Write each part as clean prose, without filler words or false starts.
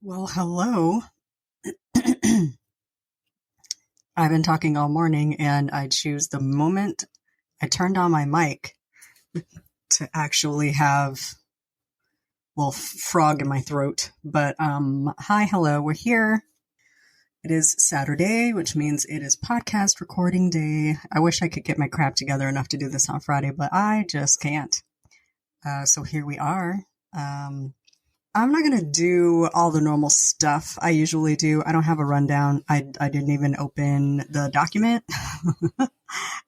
Well, hello. I've been talking all morning and I choose the moment I turned on my mic to actually have a little frog in my throat. But hi, hello, we're here. It is Saturday, which means it is podcast recording day. I wish I could get my crap together enough to do this on Friday, but I just can't. So here we are. I'm not going to do all the normal stuff I usually do. I don't have a rundown. I didn't even open the document.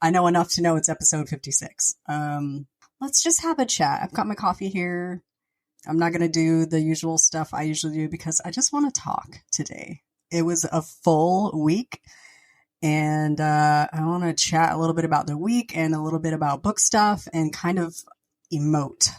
I know enough to know it's episode 56. Let's just have a chat. I've got my coffee here. I'm not going to do the usual stuff I usually do because I just want to talk today. It was a full week, and I want to chat a little bit about the week and a little bit about book stuff and kind of emote.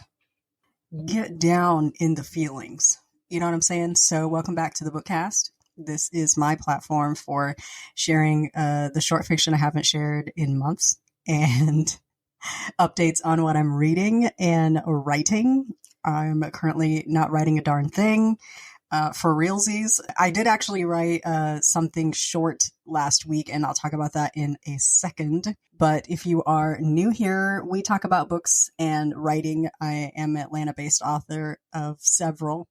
Get down in the feelings. You know what I'm saying? So welcome back to the Bookcast. This is my platform for sharing the short fiction I haven't shared in months and updates on what I'm reading and writing. I'm currently not writing a darn thing. For realsies, I did actually write something short last week, and I'll talk about that in a second. But if you are new here, we talk about books and writing. I am an Atlanta-based author of several,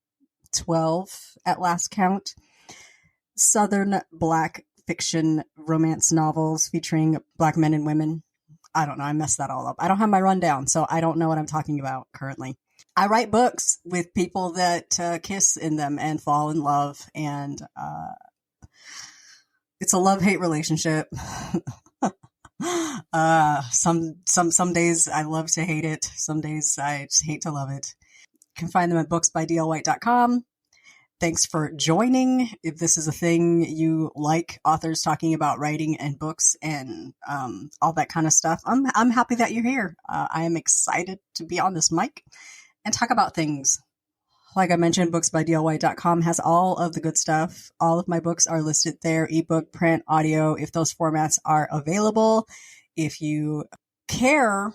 12 at last count, Southern Black fiction romance novels featuring Black men and women. I don't know, I messed that all up. I don't have my rundown, so I don't know what I'm talking about currently. I write books with people that kiss in them and fall in love, and it's a love-hate relationship. Some days I love to hate it. Some days I just hate to love it. You can find them at booksbydlwhite.com. Thanks for joining. If this is a thing you like, authors talking about writing and books and all that kind of stuff, I'm happy that you're here. I am excited to be on this mic and talk about things. Like I mentioned, booksbydlwhite.com has all of the good stuff. All of my books are listed there, ebook, print, audio, if those formats are available. If you care,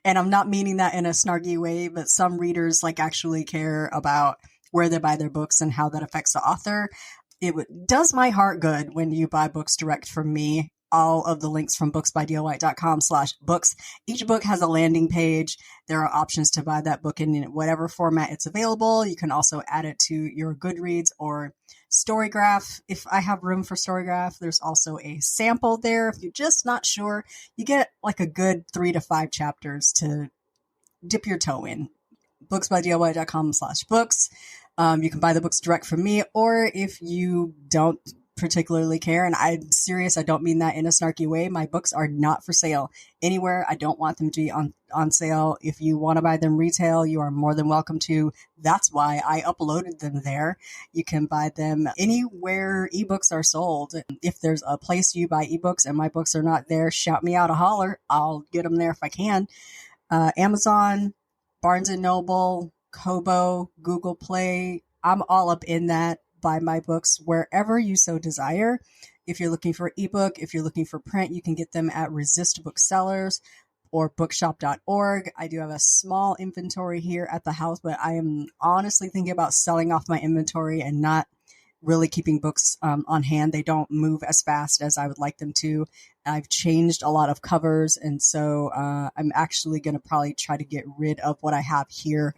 and I'm not meaning that in a snarky way, but some readers actually care about where they buy their books and how that affects the author. It does my heart good when you buy books direct from me. All of the links from booksbydlwhite.com/books. Each book has a landing page. There are options to buy that book in whatever format it's available. You can also add it to your Goodreads or Storygraph. If I have room for Storygraph, there's also a sample there. If you're just not sure, you get a good 3 to 5 chapters to dip your toe in. booksbydlwhite.com/books. You can buy the books direct from me, or if you don't particularly care, and I'm serious, I don't mean that in a snarky way, my books are not for sale anywhere. I don't want them to be on sale. If you want to buy them retail, you are more than welcome to. That's why I uploaded them there. You can buy them anywhere ebooks are sold. If there's a place you buy ebooks and my books are not there, shout me out a holler. I'll get them there if I can. Amazon, Barnes & Noble, Kobo, Google Play, I'm all up in that. Buy my books wherever you so desire. If you're looking for ebook, if you're looking for print, you can get them at Resist Booksellers or bookshop.org. I do have a small inventory here at the house, but I am honestly thinking about selling off my inventory and not really keeping books on hand. They don't move as fast as I would like them to. I've changed a lot of covers, and so I'm actually going to probably try to get rid of what I have here.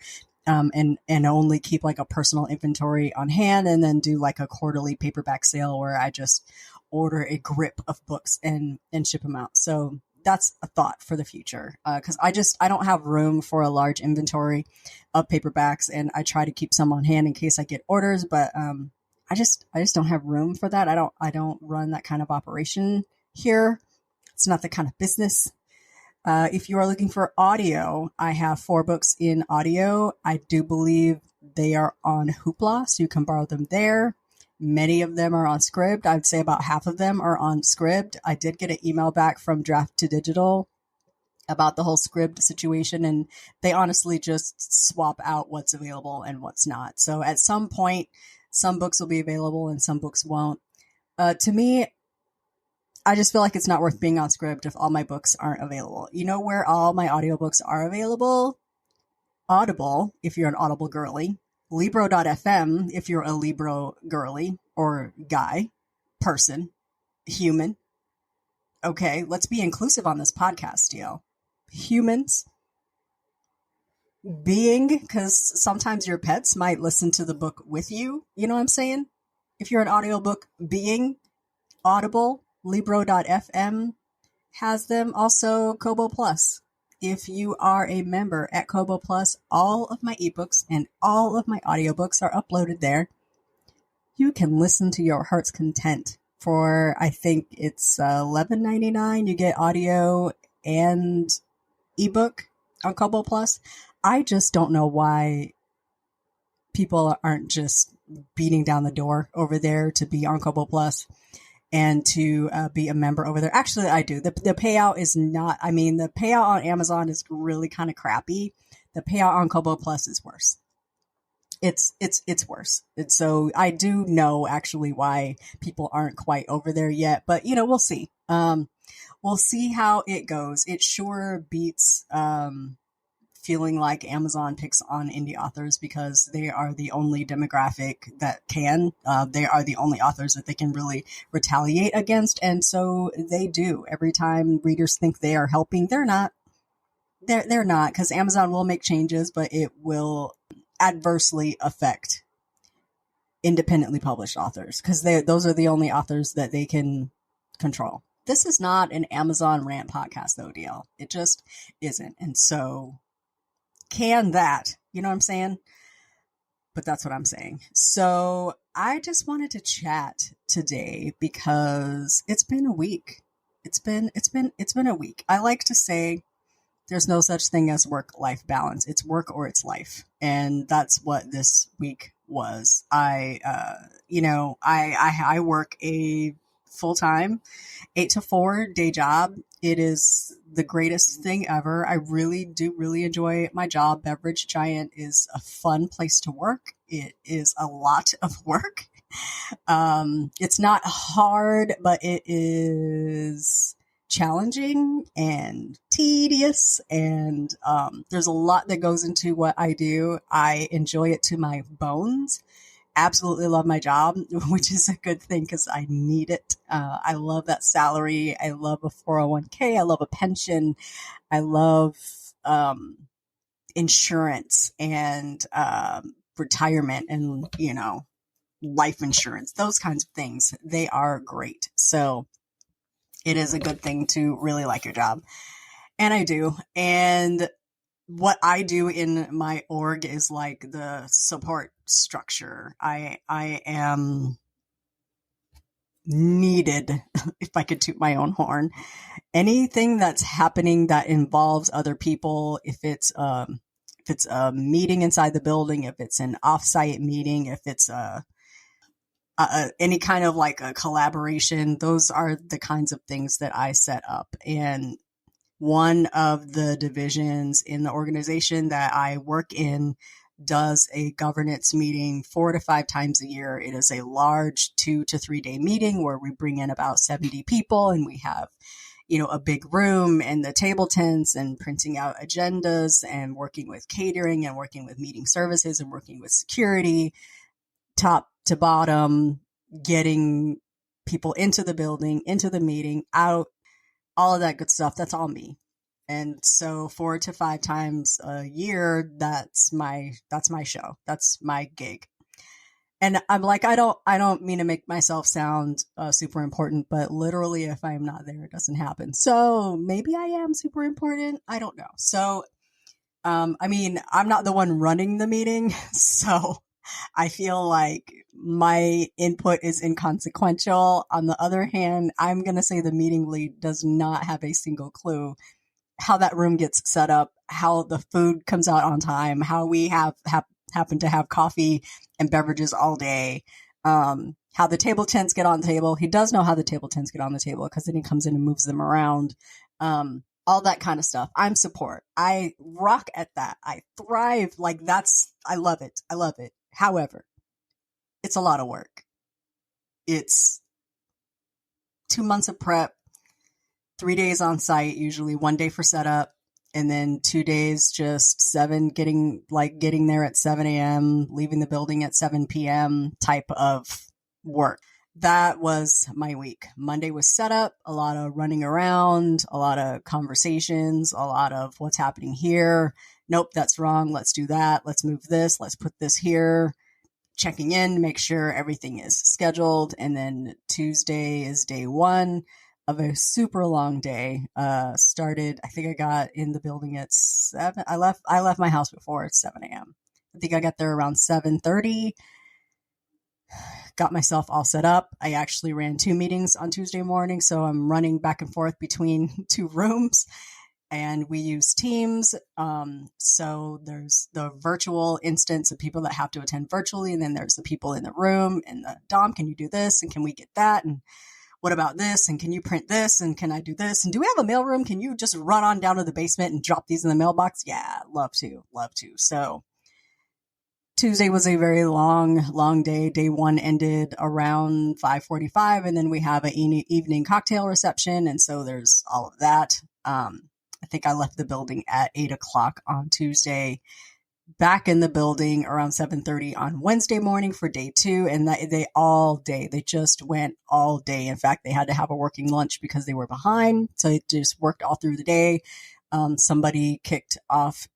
And only keep a personal inventory on hand, and then do a quarterly paperback sale where I just order a grip of books and ship them out. So that's a thought for the future. Cause I don't have room for a large inventory of paperbacks, and I try to keep some on hand in case I get orders, but, I just don't have room for that. I don't run that kind of operation here. It's not the kind of business. If you are looking for audio, I have 4 books in audio. I do believe they are on Hoopla, so you can borrow them there. Many of them are on Scribd. I'd say about half of them are on Scribd. I did get an email back from Draft to Digital about the whole Scribd situation, and they honestly just swap out what's available and what's not. So at some point, some books will be available and some books won't. To me, I just feel like it's not worth being on Scribd if all my books aren't available. You know where all my audiobooks are available? Audible, if you're an Audible girly, Libro.fm if you're a Libro girly or guy, person, human. Okay, let's be inclusive on this podcast, deal. Humans, being, because sometimes your pets might listen to the book with you. You know what I'm saying? If you're an audiobook being, Audible, Libro.fm has them. Also, Kobo Plus. If you are a member at Kobo Plus, all of my ebooks and all of my audiobooks are uploaded there. You can listen to your heart's content for, I think it's $11.99. You get audio and ebook on Kobo Plus. I just don't know why people aren't just beating down the door over there to be on Kobo Plus and to be a member over there. Actually, I do. The payout is not, I mean, the payout on Amazon is really kind of crappy. The payout on Kobo Plus is worse. It's worse. So I do know actually why people aren't quite over there yet, but you know, we'll see. We'll see how it goes. It sure beats feeling like Amazon picks on indie authors because they are the only demographic that can. They are the only authors that they can really retaliate against, and so they do. Every time readers think they are helping, they're not. They're not, because Amazon will make changes, but it will adversely affect independently published authors because those are the only authors that they can control. This is not an Amazon rant podcast, though, DL. It just isn't. And so, can that, you know what I'm saying? But that's what I'm saying. So I just wanted to chat today because it's been a week. It's been a week. I like to say there's no such thing as work-life balance. It's work or it's life. And that's what this week was. I work a full-time 8 to 4 day job. It is the greatest thing ever. I really do enjoy my job. Beverage Giant is a fun place to work. It is a lot of work. It's not hard, but it is challenging and tedious, and there's a lot that goes into what I do. I enjoy it to my bones. Absolutely love my job, which is a good thing because I need it. I love that salary. I love a 401k. I love a pension. I love insurance and retirement and, you know, life insurance, those kinds of things. They are great. So it is a good thing to really like your job. And I do. And what I do in my org is like the support structure. I am needed, if I could toot my own horn. Anything that's happening that involves other people, if it's a meeting inside the building, if it's an offsite meeting, if it's any kind of like a collaboration, those are the kinds of things that I set up. And one of the divisions in the organization that I work in does a governance meeting 4 to 5 times a year. It is a large 2 to 3 day meeting where we bring in about 70 people and we have, you know, a big room and the table tents and printing out agendas and working with catering and working with meeting services and working with security, top to bottom, getting people into the building, into the meeting, out, all of that good stuff. That's all me. And so 4 to 5 times a year, that's my show. That's my gig. And I'm like, I don't mean to make myself sound super important, but literally if I'm not there, it doesn't happen. So maybe I am super important. I don't know. So, I mean, I'm not the one running the meeting. So I feel like my input is inconsequential. On the other hand, I'm going to say the meeting lead does not have a single clue how that room gets set up, how the food comes out on time, how we happen to have coffee and beverages all day, how the table tents get on the table. He does know how the table tents get on the table because then he comes in and moves them around. All that kind of stuff. I'm support. I rock at that. I thrive. Like I love it. I love it. However, it's a lot of work. It's 2 months of prep, 3 days on site, usually 1 day for setup, And then 2 days, just getting there at 7 a.m., leaving the building at 7 p.m. type of work. That was my week. Monday was set up, a lot of running around, a lot of conversations, a lot of what's happening here. Nope, that's wrong. Let's do that. Let's move this. Let's put this here. Checking in to make sure everything is scheduled. And then Tuesday is day one of a super long day. Started, I think I got in the building at 7. I left my house before 7 a.m. I think I got there around 7:30. Got myself all set up. I actually ran 2 meetings on Tuesday morning, so I'm running back and forth between 2 rooms. And we use Teams. So there's the virtual instance of people that have to attend virtually. And then there's the people in the room and the Dom, can you do this? And can we get that? And what about this? And can you print this? And can I do this? And do we have a mailroom? Can you just run on down to the basement and drop these in the mailbox? Yeah, love to. So Tuesday was a very long day. Day one ended around 5:45. And then we have an evening cocktail reception. And so there's all of that. I think I left the building at 8 o'clock on Tuesday, back in the building around 7:30 on Wednesday morning for day 2. And they just went all day. In fact, they had to have a working lunch because they were behind. So it just worked all through the day. Somebody kicked off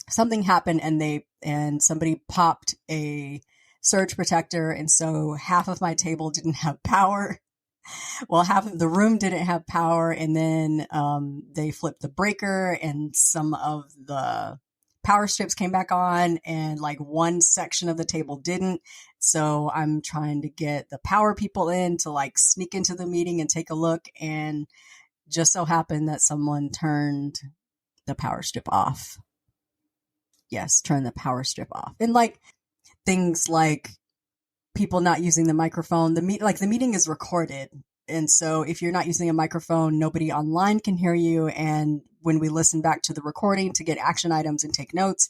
something happened and somebody popped a surge protector. And so half of my table didn't have power. Well, half of the room didn't have power, and then they flipped the breaker, and some of the power strips came back on, and like one section of the table didn't. So I'm trying to get the power people in to like sneak into the meeting and take a look, and just so happened that someone turned the power strip off. Yes, turn the power strip off. And like things like people not using the microphone. The meeting is recorded. And so if you're not using a microphone, nobody online can hear you. And when we listen back to the recording to get action items and take notes,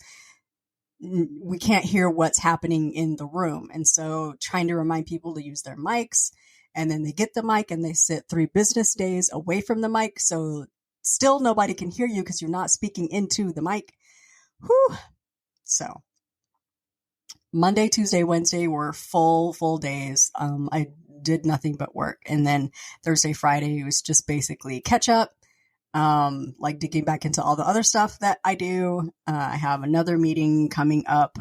we can't hear what's happening in the room. And so trying to remind people to use their mics, and then they get the mic and they sit 3 business days away from the mic. So still nobody can hear you because you're not speaking into the mic. Whew. So Monday, Tuesday, Wednesday were full days. I did nothing but work. And then Thursday, Friday was just basically catch up, like digging back into all the other stuff that I do. I have another meeting coming up.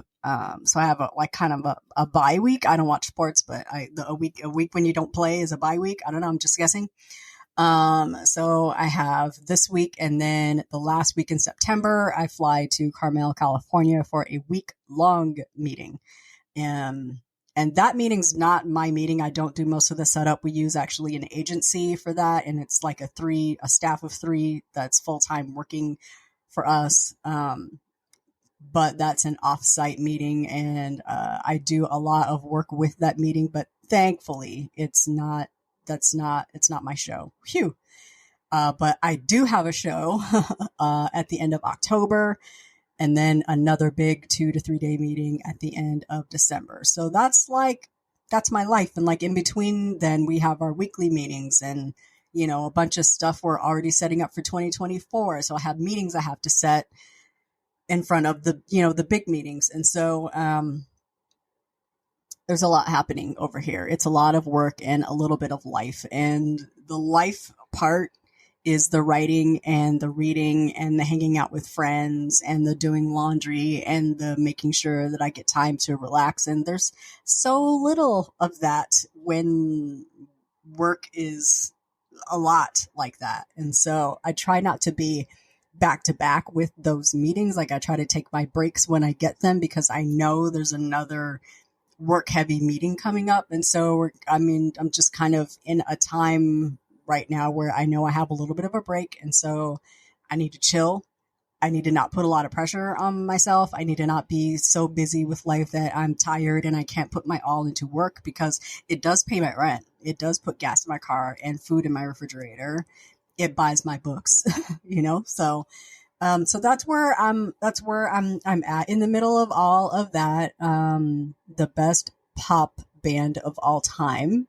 So I have a bye week. I don't watch sports, but a week when you don't play is a bye week. I don't know. I'm just guessing. So I have this week, and then the last week in September, I fly to Carmel, California for a week-long meeting. And that meeting's not my meeting. I don't do most of the setup. We use actually an agency for that. And it's like a staff of 3 that's full-time working for us. But that's an off-site meeting, and I do a lot of work with that meeting, but thankfully it's not my show. Phew. But I do have a show at the end of October, and then another big 2 to 3 day meeting at the end of December. So that's my life. And like in between, then we have our weekly meetings and, a bunch of stuff we're already setting up for 2024. So I have meetings I have to set in front of the big meetings. And so, there's a lot happening over here. It's a lot of work and a little bit of life. And the life part is the writing and the reading and the hanging out with friends and the doing laundry and the making sure that I get time to relax. And there's so little of that when work is a lot like that. And so I try not to be back to back with those meetings. Like I try to take my breaks when I get them, because I know there's another work heavy meeting coming up. And so I'm just kind of in a time right now where I know I have a little bit of a break. And so I need to chill. I need to not put a lot of pressure on myself. I need to not be so busy with life that I'm tired and I can't put my all into work, because it does pay my rent. It does put gas in my car and food in my refrigerator. It buys my books, so that's where I'm at in the middle of all of that. The best pop band of all time.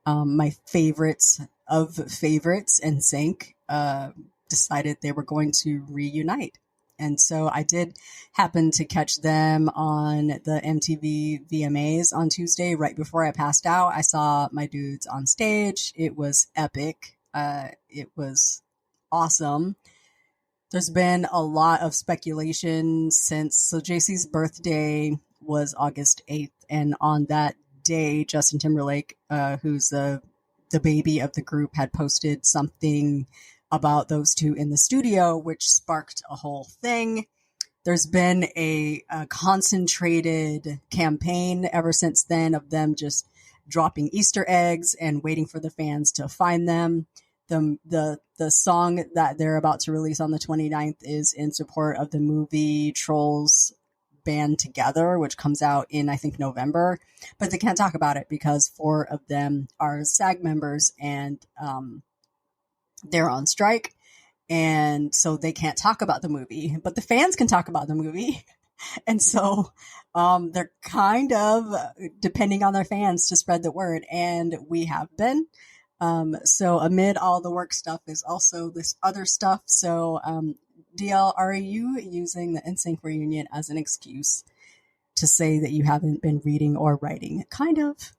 My favorites of favorites, NSYNC. decided they were going to reunite. And so I did happen to catch them on the MTV VMAs on Tuesday, right before I passed out. I saw my dudes on stage. It was epic. It was awesome. There's been a lot of speculation since. So JC's birthday was August 8th. And on that day, Justin Timberlake, who's the baby of the group, had posted something about those two in the studio, which sparked a whole thing. There's been a concentrated campaign ever since then of them just dropping Easter eggs and waiting for the fans to find them. The song that they're about to release on the 29th is in support of the movie Trolls Band Together, which comes out in, I think, November. But they can't talk about it because 4 of them are SAG members, and they're on strike, and so they can't talk about the movie, but the fans can talk about the movie. And so they're kind of depending on their fans to spread the word, and we have been. So amid all the work stuff is also this other stuff. So DL, are you using the NSYNC reunion as an excuse to say that you haven't been reading or writing? Kind of.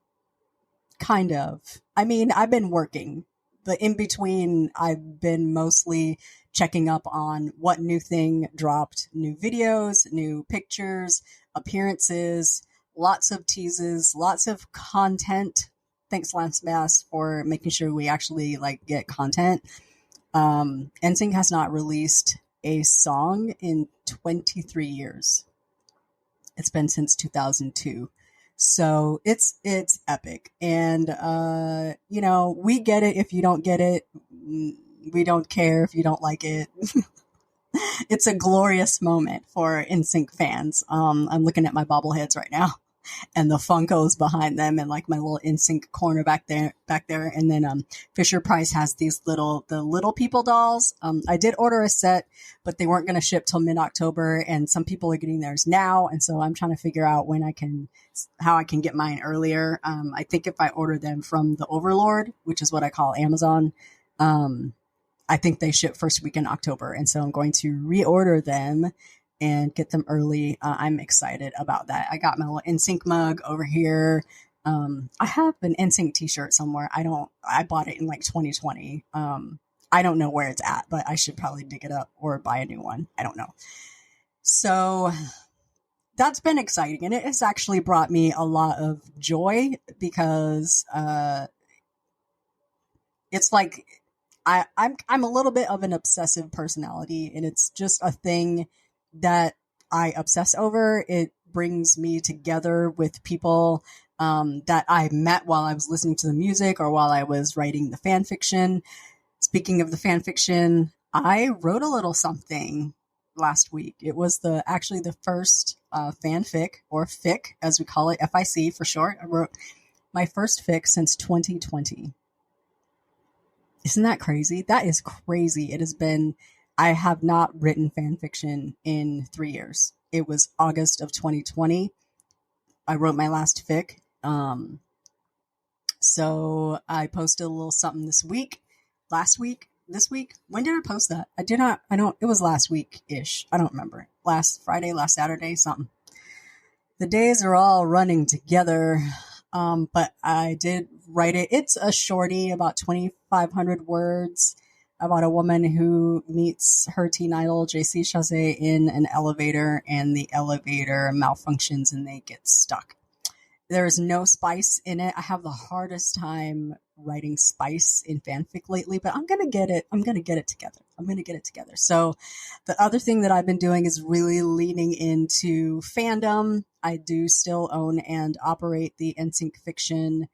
I mean, I've been working. But in between, I've been mostly checking up on what new thing dropped, new videos, new pictures, appearances, lots of teases, lots of content. Thanks, Lance Bass, for making sure we actually get content. NSYNC has not released a song in 23 years. It's been since 2002. So it's epic. And, we get it. If you don't get it, we don't care if you don't like it. It's a glorious moment for NSYNC fans. I'm looking at my bobbleheads right now and the Funkos behind them and my little NSYNC corner back there. And then, Fisher Price has the little people dolls. I did order a set, but they weren't going to ship till mid-October, and some people are getting theirs now. And so I'm trying to figure out how I can get mine earlier. I think if I order them from the Overlord, which is what I call Amazon, I think they ship first week in October. And so I'm going to reorder them and get them early. I'm excited about that. I got my little NSYNC mug over here. I have an NSYNC t-shirt somewhere. I bought it in 2020. I don't know where it's at, but I should probably dig it up or buy a new one. I don't know. So that's been exciting. And it has actually brought me a lot of joy because, it's I'm a little bit of an obsessive personality, and it's just a thing that I obsess over. It brings me together with people that I met while I was listening to the music or while I was writing the fan fiction. Speaking of the fan fiction, I wrote a little something last week. It was actually the first fanfic, or fic as we call it, FIC for short. I wrote my first fic since 2020. Isn't that crazy? That is crazy. I have not written fan fiction in 3 years. It was August of 2020. I wrote my last fic. So I posted a little something this week. When did I post that? It was last week-ish. I don't remember. Last Friday, last Saturday, something. The days are all running together. But I did write it. It's a shorty, about 2,500 words, about a woman who meets her teen idol, JC Chasez, in an elevator, and the elevator malfunctions and they get stuck. There's no spice in it. I have the hardest time writing spice in fanfic lately, but I'm going to get it together. So the other thing that I've been doing is really leaning into fandom. I do still own and operate the NSYNC Fiction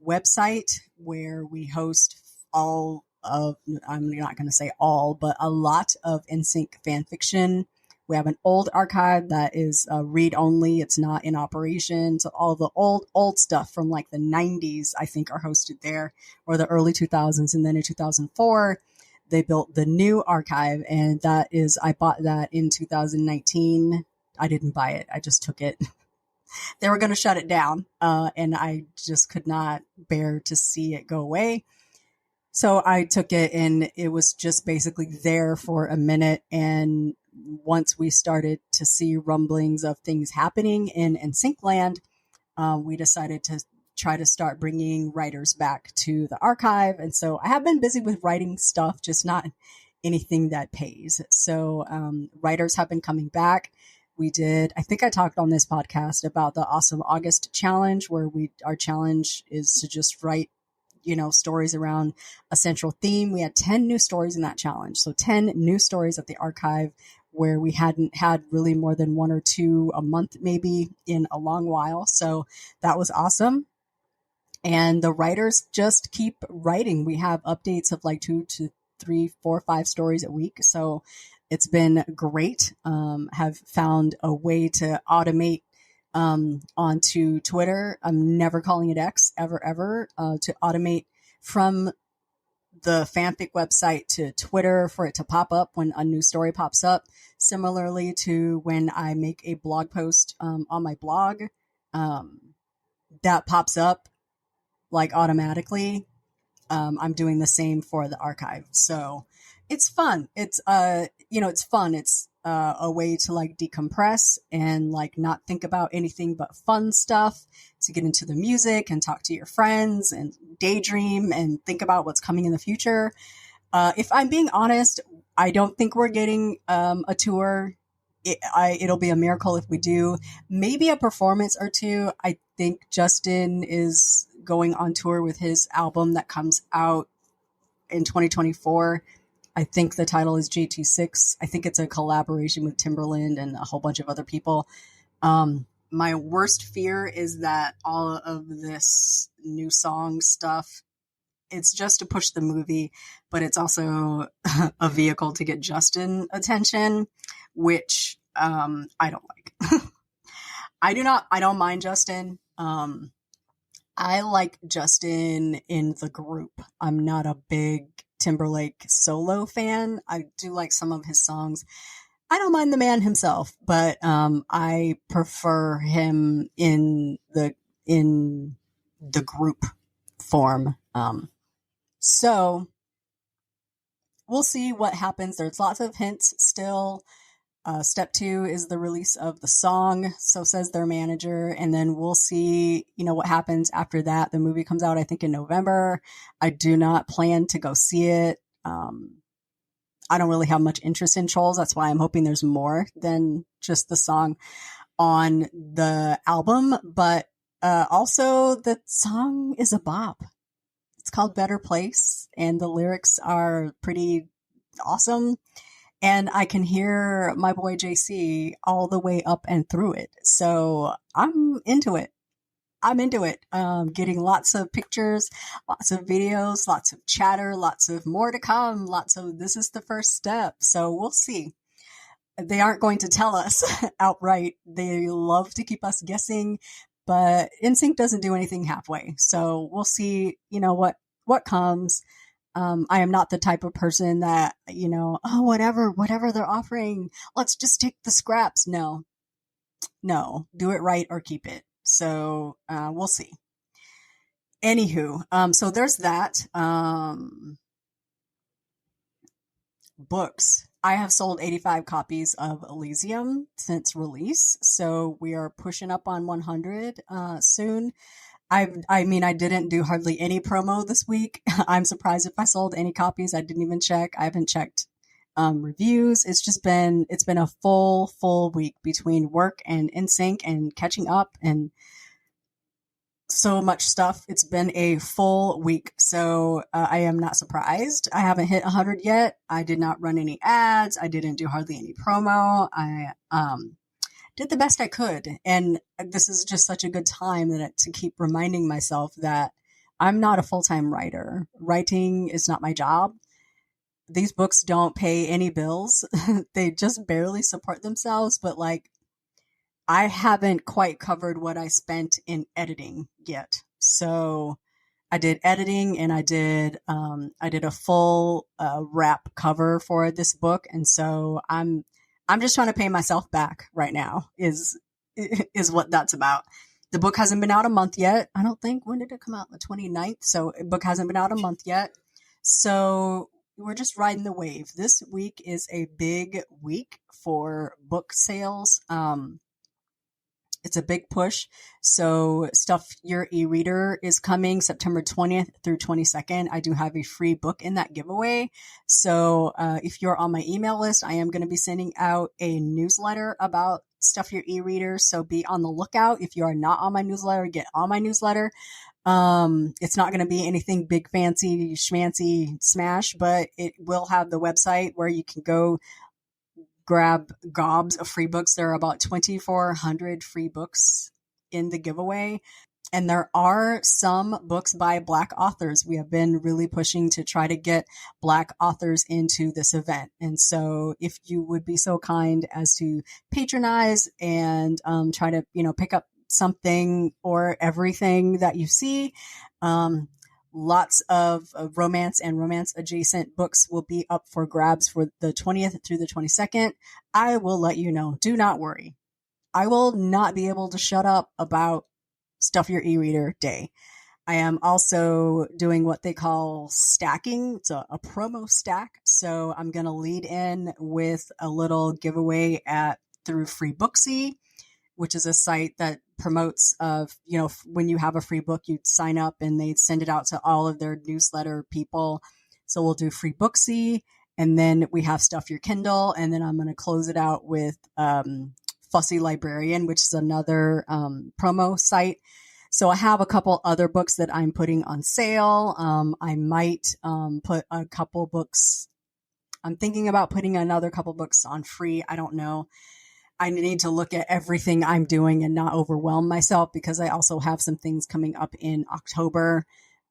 website, where we host I'm not going to say all, but a lot of NSYNC fan fiction. We have an old archive that is read only. It's not in operation. So all the old stuff from the 90s, I think, are hosted there, or the early 2000s. And then in 2004, they built the new archive. And I bought that in 2019. I didn't buy it. I just took it. They were going to shut it down. And I just could not bear to see it go away. So I took it and it was just basically there for a minute. And once we started to see rumblings of things happening in NSYNC land, we decided to try to start bringing writers back to the archive. And so I have been busy with writing stuff, just not anything that pays. So writers have been coming back. We did, I think I talked on this podcast about the Awesome August challenge, where our challenge is to just write, stories around a central theme. We had 10 new stories in that challenge. So 10 new stories at the archive, where we hadn't had really more than one or two a month, maybe in a long while. So that was awesome. And the writers just keep writing. We have updates of like 2 to 3, 4, 5 stories a week. So it's been great. Have found a way to automate onto Twitter. I'm never calling it X, ever, to automate from the fanfic website to Twitter for it to pop up when a new story pops up. Similarly to when I make a blog post on my blog, that pops up like automatically. I'm doing the same for the archive. So it's fun. It's it's fun. It's a way to like decompress and like not think about anything but fun stuff, to get into the music and talk to your friends and daydream and think about what's coming in the future. If I'm being honest, I don't think we're getting a tour. It'll be a miracle if we do. Maybe a performance or two. I think Justin is going on tour with his album that comes out in 2024. I think the title is JT6. I think it's a collaboration with Timberland and a whole bunch of other people. My worst fear is that all of this new song stuff, it's just to push the movie, but it's also a vehicle to get Justin attention, which I don't like. I don't mind Justin. I like Justin in the group. I'm not a big Timberlake solo fan. I do like some of his songs. I don't mind the man himself, but I prefer him in the group form. So we'll see what happens. There's lots of hints still. Step 2 is the release of the song, so says their manager, and then we'll see, what happens after that. The movie comes out, I think, in November. I do not plan to go see it. I don't really have much interest in Trolls. That's why I'm hoping there's more than just the song on the album. But also, the song is a bop. It's called Better Place, and the lyrics are pretty awesome. And I can hear my boy JC all the way up and through it. So I'm into it. Getting lots of pictures, lots of videos, lots of chatter, lots of more to come, lots of this is the first step. So we'll see. They aren't going to tell us outright. They love to keep us guessing, but NSYNC doesn't do anything halfway. So we'll see, what comes. I am not the type of person that, whatever they're offering, let's just take the scraps. No, do it right or keep it. So, we'll see. Anywho, so there's that. Books. I have sold 85 copies of Elysium since release. So we are pushing up on 100, soon. I didn't do hardly any promo this week. I'm surprised if I sold any copies. I didn't even check. I haven't checked reviews. It's been a full week between work and NSYNC and catching up and so much stuff. It's been a full week. So I am not surprised. I haven't hit 100 yet. I did not run any ads. I didn't do hardly any promo. I did the best I could. And this is just such a good time to keep reminding myself that I'm not a full-time writer. Writing is not my job. These books don't pay any bills. They just barely support themselves. But I haven't quite covered what I spent in editing yet. So I did editing and I did a full wrap cover for this book. And so I'm just trying to pay myself back right now is what that's about. The book hasn't been out a month yet. I don't think. When did it come out? The 29th. So the book hasn't been out a month yet. So we're just riding the wave. This week is a big week for book sales. It's a big push. So Stuff Your E-Reader is coming September 20th through 22nd. I do have a free book in that giveaway. So if you're on my email list, I am going to be sending out a newsletter about Stuff Your E-Reader. So be on the lookout. If you are not on my newsletter, get on my newsletter. It's not going to be anything big, fancy, schmancy, smash, but it will have the website where you can go grab gobs of free books. There are about 2,400 free books in the giveaway. And there are some books by Black authors. We have been really pushing to try to get Black authors into this event. And so if you would be so kind as to patronize and try to, pick up something or everything that you see, lots of romance and romance adjacent books will be up for grabs for the 20th through the 22nd. I will let you know. Do not worry. I will not be able to shut up about Stuff Your E-Reader Day. I am also doing what they call stacking. It's a promo stack. So I'm going to lead in with a little giveaway through Free Booksy, which is a site that promotes when you have a free book, you sign up and they send it out to all of their newsletter people. So we'll do Free Booksy, and then we have Stuff Your Kindle, and then I'm going to close it out with Fussy Librarian, which is another promo site. So I have a couple other books that I'm putting on sale. I might put a couple books. I'm thinking about putting another couple books on free. I don't know. I need to look at everything I'm doing and not overwhelm myself, because I also have some things coming up in October.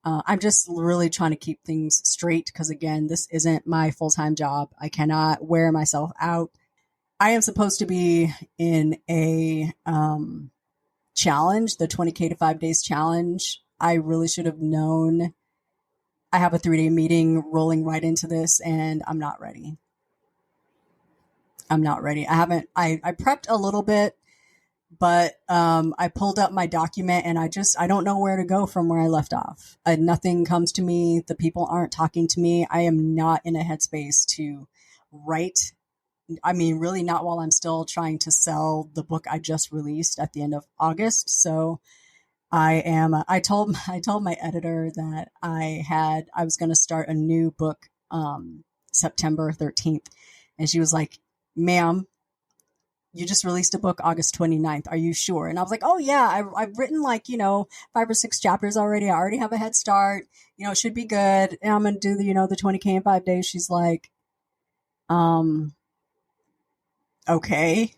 I'm just really trying to keep things straight, because again, this isn't my full-time job. I cannot wear myself out. I am supposed to be in a challenge, the 20K to 5 days challenge. I really should have known. I have a 3-day meeting rolling right into this, and I'm not ready. I prepped a little bit, but I pulled up my document and I don't know where to go from where I left off. Nothing comes to me. The people aren't talking to me. I am not in a headspace to write. I mean, really not while I'm still trying to sell the book I just released at the end of August. So I told my editor that I was going to start a new book September 13th. And she was like, "Ma'am, you just released a book August 29th. Are you sure?" And I was like, "Oh yeah, I've written 5 or 6 chapters already. I already have a head start. It should be good. And I'm going to do the 20K in 5 days." She's like, "Okay."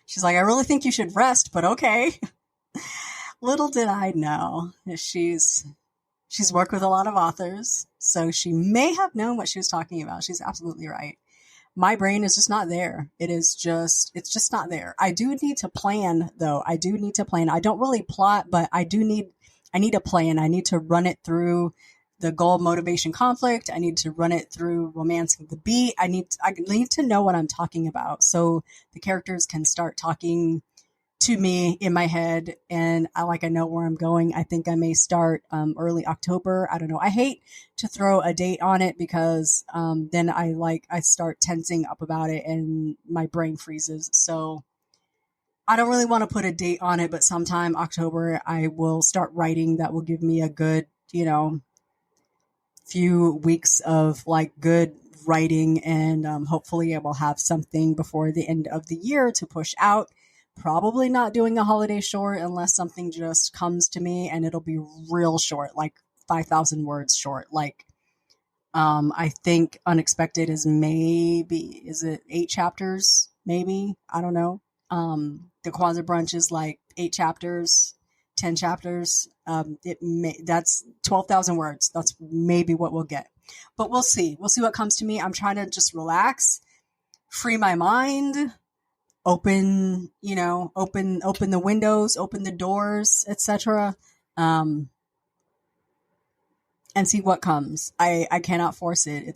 She's like, "I really think you should rest, but okay." Little did I know, she's worked with a lot of authors, so she may have known what she was talking about. She's absolutely right. My brain is just not there. It's just not there. I do need to plan, though. I do need to plan. I don't really plot, but I need a plan. I need to run it through the goal, motivation, conflict. I need to run it through romancing the beat. I need to know what I'm talking about, so the characters can start talking to me in my head, and I know where I'm going. I think I may start early October. I don't know. I hate to throw a date on it, because then I start tensing up about it and my brain freezes. So I don't really want to put a date on it, but sometime October I will start writing. That will give me a good, few weeks of good writing, and hopefully I will have something before the end of the year to push out. Probably not doing a holiday short unless something just comes to me, and it'll be real short, like 5,000 words short. I think Unexpected is is it 8 chapters? Maybe. I don't know. The Kwanzaa Brunch is 8 chapters, 10 chapters. That's 12,000 words. That's maybe what we'll get, but we'll see. We'll see what comes to me. I'm trying to just relax, free my mind, open the windows, open the doors, etc. And see what comes. I cannot force it.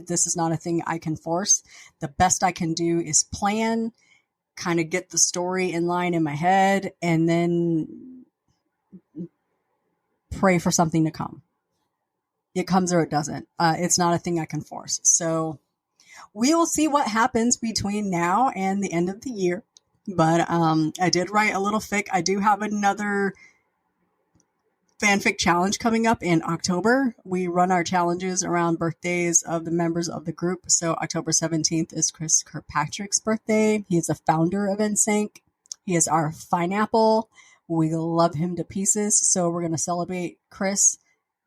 This is not a thing I can force. The best I can do is plan, kind of get the story in line in my head, and then pray for something to come. It comes or it doesn't. It's not a thing I can force. So we will see what happens between now and the end of the year. But I did write a little fic. I do have another fanfic challenge coming up in October. We run our challenges around birthdays of the members of the group. So October 17th is Chris Kirkpatrick's birthday. He is a founder of NSYNC. He is our pineapple. We love him to pieces. So we're going to celebrate Chris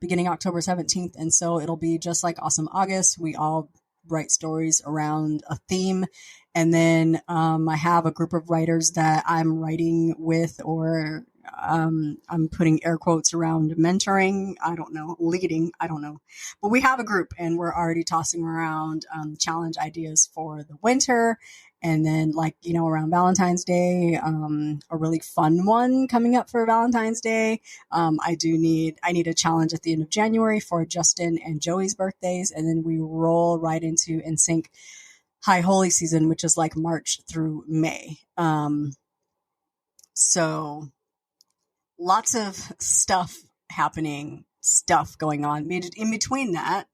beginning October 17th. And so it'll be just like Awesome August. We all write stories around a theme. And then I have a group of writers that I'm writing with, or I'm putting air quotes around mentoring. I don't know. Leading. I don't know. But we have a group and we're already tossing around challenge ideas for the winter. And then around Valentine's Day, a really fun one coming up for Valentine's Day. I need a challenge at the end of January for Justin and Joey's birthdays. And then we roll right into NSYNC High Holy season, which is like March through May. So lots of stuff happening, stuff going on. In between that,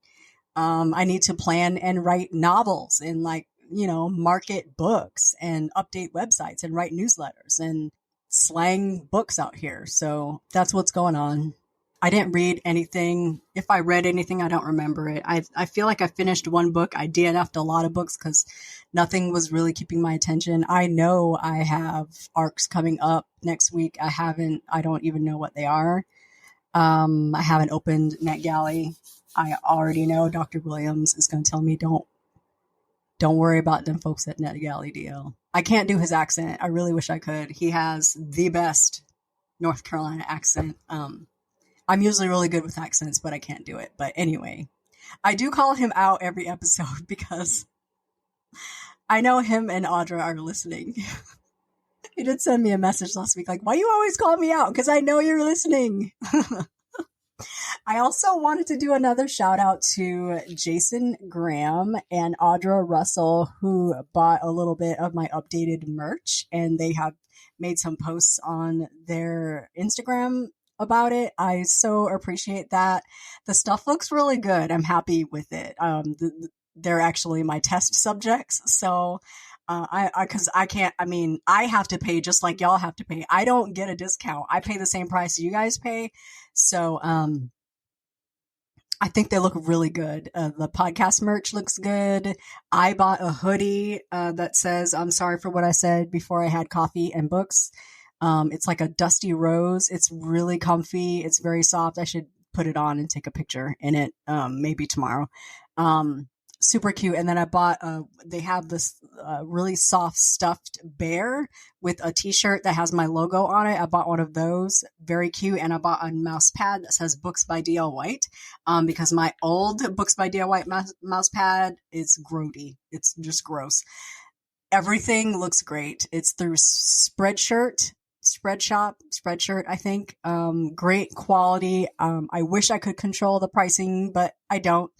I need to plan and write novels and market books and update websites and write newsletters and slang books out here. So that's what's going on. I didn't read anything. If I read anything, I don't remember it. I feel like I finished one book. I DNF'd a lot of books because nothing was really keeping my attention. I know I have arcs coming up next week. I don't even know what they are. I haven't opened NetGalley. I already know Dr. Williams is going to tell me, don't worry about them folks at NetGalley DL. I can't do his accent. I really wish I could. He has the best North Carolina accent. I'm usually really good with accents, but I can't do it. But anyway, I do call him out every episode because I know him and Audra are listening. He did send me a message last week, like, why you always call me out? Because I know you're listening. I also wanted to do another shout out to Jason Graham and Audra Russell, who bought a little bit of my updated merch, and they have made some posts on their Instagram about it. I so appreciate that. The stuff looks really good. I'm happy with it. They're actually my test subjects. So, I have to pay just like y'all have to pay. I don't get a discount. I pay the same price you guys pay. So, I think they look really good. The podcast merch looks good. I bought a hoodie, that says, I'm sorry for what I said before I had coffee and books. It's like a dusty rose. It's really comfy. It's very soft. I should put it on and take a picture in it, maybe tomorrow. Super cute. And then I bought, they have this really soft stuffed bear with a t-shirt that has my logo on it. I bought one of those. Very cute. And I bought a mouse pad that says Books by D.L. White, because my old Books by D.L. White mouse pad is grody. It's just gross. Everything looks great. It's through Spreadshirt, I think. Great quality. I wish I could control the pricing, but I don't.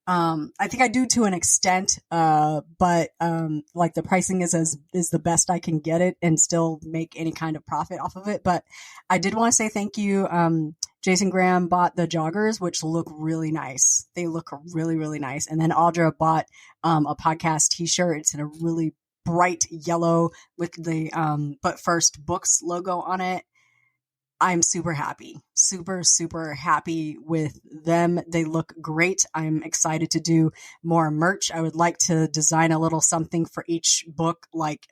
I think I do to an extent, but the pricing is the best I can get it and still make any kind of profit off of it. But I did want to say thank you. Jason Graham bought the joggers, which look really nice. They look really, really nice. And then Audra bought a podcast t-shirt. It's in a really bright yellow with the But First Books logo on it. I'm super happy, super happy with them. They look great. I'm excited to do more merch. I would like to design a little something for each book, like,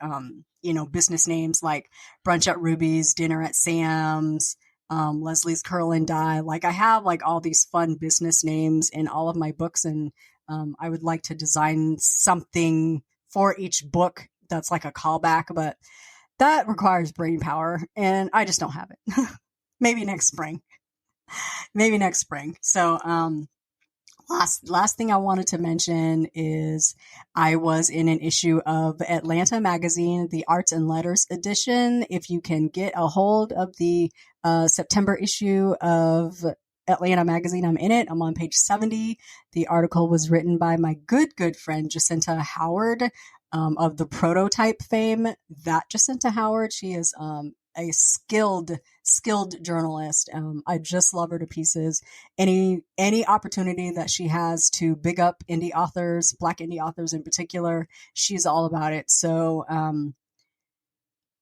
business names like Brunch at Ruby's, Dinner at Sam's, Leslie's Curl and Dye. Like, I have all these fun business names in all of my books. And I would like to design something for each book that's like a callback, but that requires brain power, and I just don't have it. Maybe next spring. So, last thing I wanted to mention is I was in an issue of Atlanta Magazine, the Arts and Letters edition. If you can get a hold of the September issue of Atlanta Magazine, I'm in it. I'm on page 70. The article was written by my good friend, Jacinta Howard, of the Prototype fame. That Jacinta Howard, she is a skilled journalist. I just love her to pieces. Any opportunity that she has to big up indie authors, Black indie authors in particular, she's all about it. So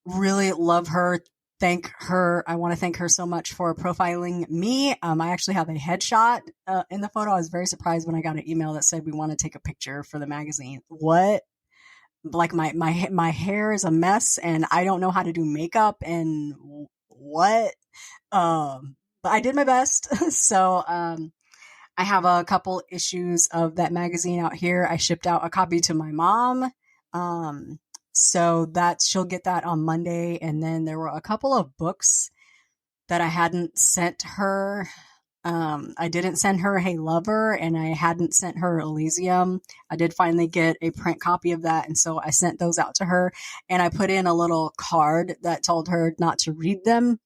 really love her. Thank her. I want to thank her so much for profiling me. I actually have a headshot in the photo. I was very surprised when I got an email that said we want to take a picture for the magazine. What? Like my hair is a mess and I don't know how to do makeup and what? But I did my best. So I have a couple issues of that magazine out here. I shipped out a copy to my mom. So that she'll get that on Monday. And then there were a couple of books that I hadn't sent her. I didn't send her Hey Lover, and I hadn't sent her Elysium. I did finally get a print copy of that. And so I sent those out to her, and I put in a little card that told her not to read them.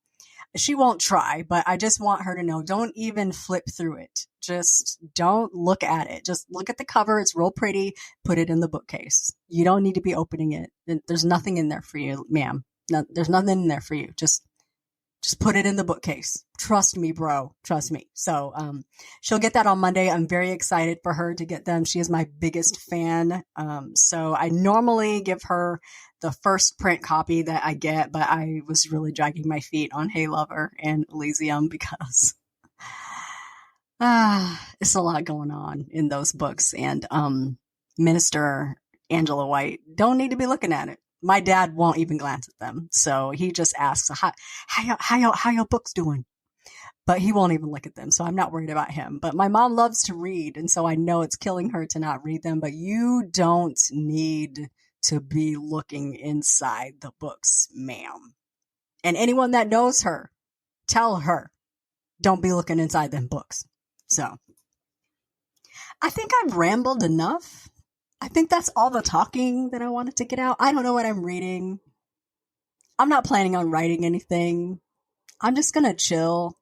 She won't try, but I just want her to know, don't even flip through it. Just don't look at it. Just look at the cover. It's real pretty. Put it in the bookcase. You don't need to be opening it. There's nothing in there for you, ma'am. No, there's nothing in there for you. Just put it in the bookcase. Trust me, bro. Trust me. So, she'll get that on Monday. I'm very excited for her to get them. She is my biggest fan. So I normally give her the first print copy that I get, but I was really dragging my feet on Hey Lover and Elysium because, it's a lot going on in those books. And, Minister Angela White don't need to be looking at it. My dad won't even glance at them. So he just asks, how your books doing? But he won't even look at them. So I'm not worried about him. But my mom loves to read. And so I know it's killing her to not read them. But you don't need to be looking inside the books, ma'am. And anyone that knows her, tell her, don't be looking inside them books. So I think I've rambled enough. I think that's all the talking that I wanted to get out. I don't know what I'm reading. I'm not planning on writing anything. I'm just going to chill.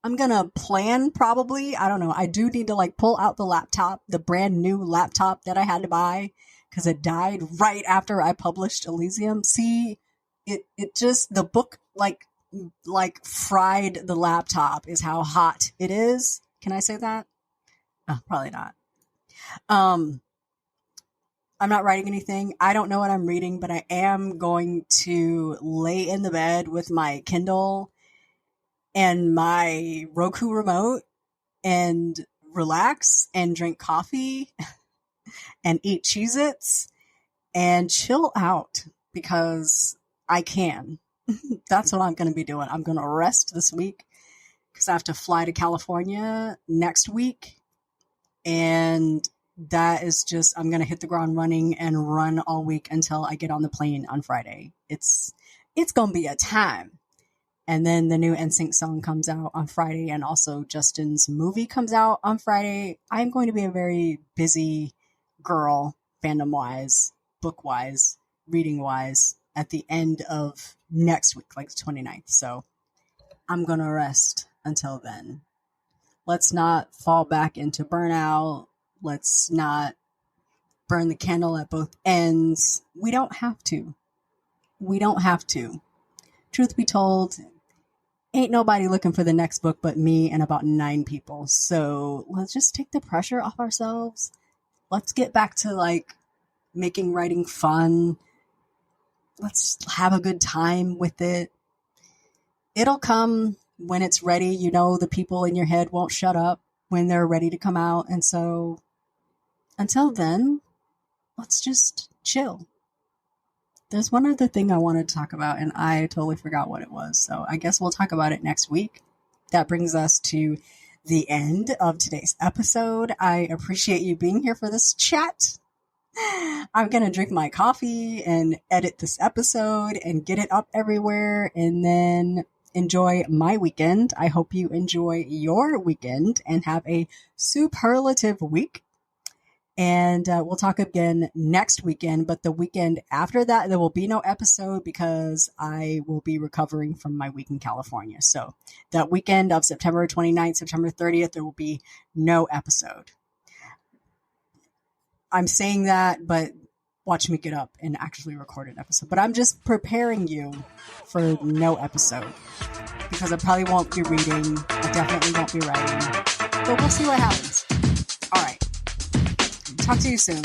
I'm going to plan probably. I don't know. I do need to pull out the laptop, the brand new laptop that I had to buy because it died right after I published Elysium. See, it just, the book like fried the laptop is how hot it is. Can I say that? Oh, probably not. I'm not writing anything. I don't know what I'm reading, but I am going to lay in the bed with my Kindle and my Roku remote and relax and drink coffee and eat Cheez-Its and chill out because I can. That's what I'm going to be doing. I'm going to rest this week because I have to fly to California next week. And that is just, I'm going to hit the ground running and run all week until I get on the plane on Friday. It's going to be a time. And then the new NSYNC song comes out on Friday, and also Justin's movie comes out on Friday. I'm going to be a very busy girl, fandom-wise, book-wise, reading-wise, at the end of next week, like the 29th. So I'm going to rest until then. Let's not fall back into burnout. Let's not burn the candle at both ends. We don't have to. We don't have to. Truth be told, ain't nobody looking for the next book but me and about 9 people. So let's just take the pressure off ourselves. Let's get back to making writing fun. Let's have a good time with it. It'll come when it's ready. You know, the people in your head won't shut up when they're ready to come out. And so until then, let's just chill. There's one other thing I wanted to talk about, and I totally forgot what it was. So I guess we'll talk about it next week. That brings us to the end of today's episode. I appreciate you being here for this chat. I'm going to drink my coffee and edit this episode and get it up everywhere and then enjoy my weekend. I hope you enjoy your weekend and have a superlative week. And we'll talk again next weekend. But the weekend after that, there will be no episode because I will be recovering from my week in California. So that weekend of September 29th, September 30th, there will be no episode. I'm saying that, but watch me get up and actually record an episode. But I'm just preparing you for no episode. Because I probably won't be reading. I definitely won't be writing. But we'll see what happens. Alright. Talk to you soon.